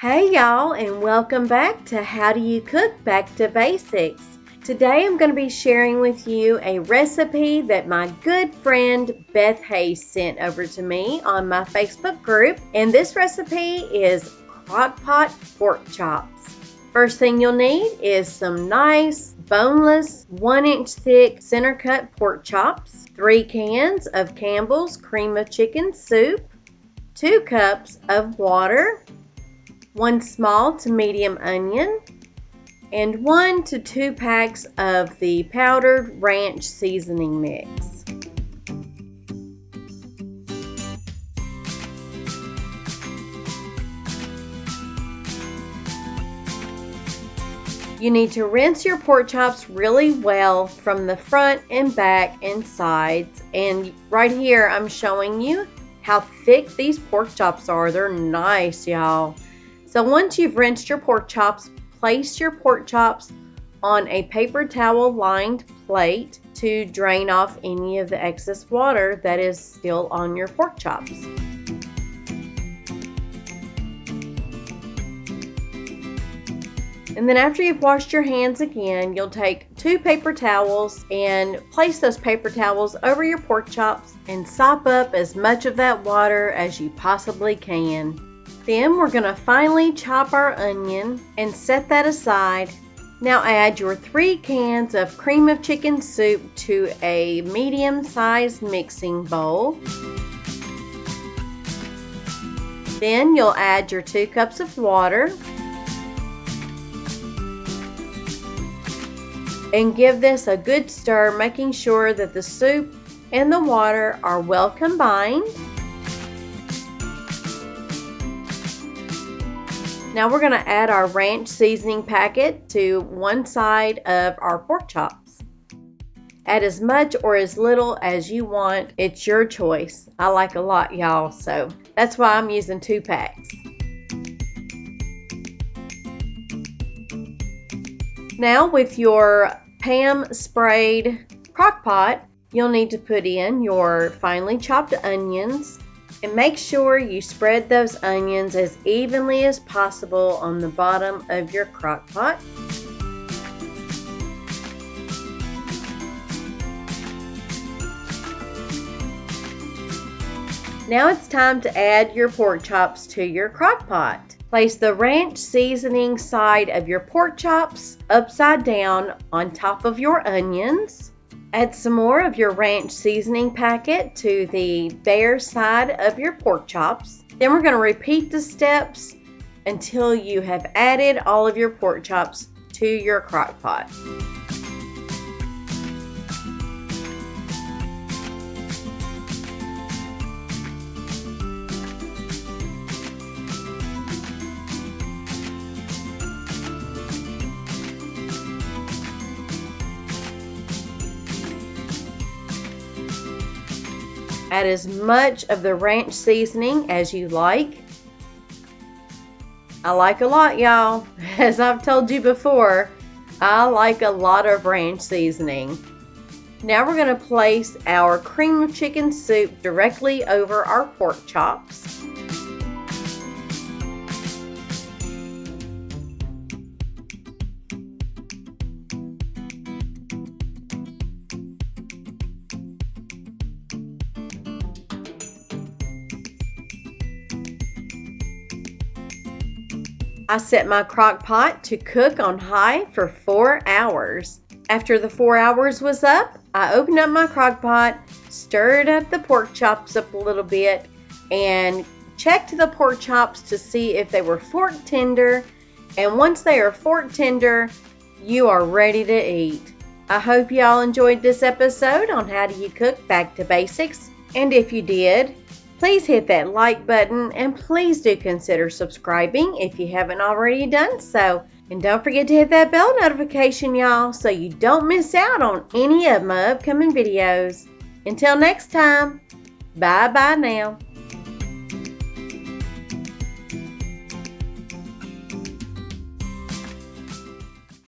Hey y'all, and welcome back to How Do You Cook Back to Basics. Today I'm going to be sharing with you a recipe that my good friend Beth Hayes sent over to me on my Facebook group, and this recipe is crock-pot pork chops. First thing you'll need is some nice boneless 1-inch thick center cut pork chops, 3 cans of Campbell's cream of chicken soup, 2 cups of water, 1 small to medium onion, and 1 to 2 packs of the powdered ranch seasoning mix. You need to rinse your pork chops really well from the front and back and sides. And right here I'm showing you how thick these pork chops are. They're nice, y'all. So once you've rinsed your pork chops, place your pork chops on a paper towel lined plate to drain off any of the excess water that is still on your pork chops. And then after you've washed your hands again, you'll take 2 paper towels and place those paper towels over your pork chops and sop up as much of that water as you possibly can. Then we're going to finely chop our onion and set that aside. Now add your 3 cans of cream of chicken soup to a medium-sized mixing bowl. Then you'll add your 2 cups of water and give this a good stir, making sure that the soup and the water are well combined. Now we're going to add our ranch seasoning packet to one side of our pork chops. Add as much or as little as you want. It's your choice. I like a lot, y'all, so that's why I'm using 2 packs. Now with your Pam sprayed crock pot, you'll need to put in your finely chopped onions. And make sure you spread those onions as evenly as possible on the bottom of your crock pot. Now it's time to add your pork chops to your crock pot. Place the ranch seasoning side of your pork chops upside down on top of your onions. Add some more of your ranch seasoning packet to the bare side of your pork chops. Then we're going to repeat the steps until you have added all of your pork chops to your crock pot. Add as much of the ranch seasoning as you like. I like a lot, y'all. As I've told you before, I like a lot of ranch seasoning. Now we're going to place our cream of chicken soup directly over our pork chops. I set my crock pot to cook on high for 4 hours. After the 4 hours was up, I opened up my crock pot, stirred up the pork chops up a little bit, and checked the pork chops to see if they were fork tender. And once they are fork tender, you are ready to eat. I hope y'all enjoyed this episode on How Do You Cook Back to Basics. And if you did, please hit that like button and please do consider subscribing if you haven't already done so. And don't forget to hit that bell notification, y'all, so you don't miss out on any of my upcoming videos. Until next time, bye-bye now.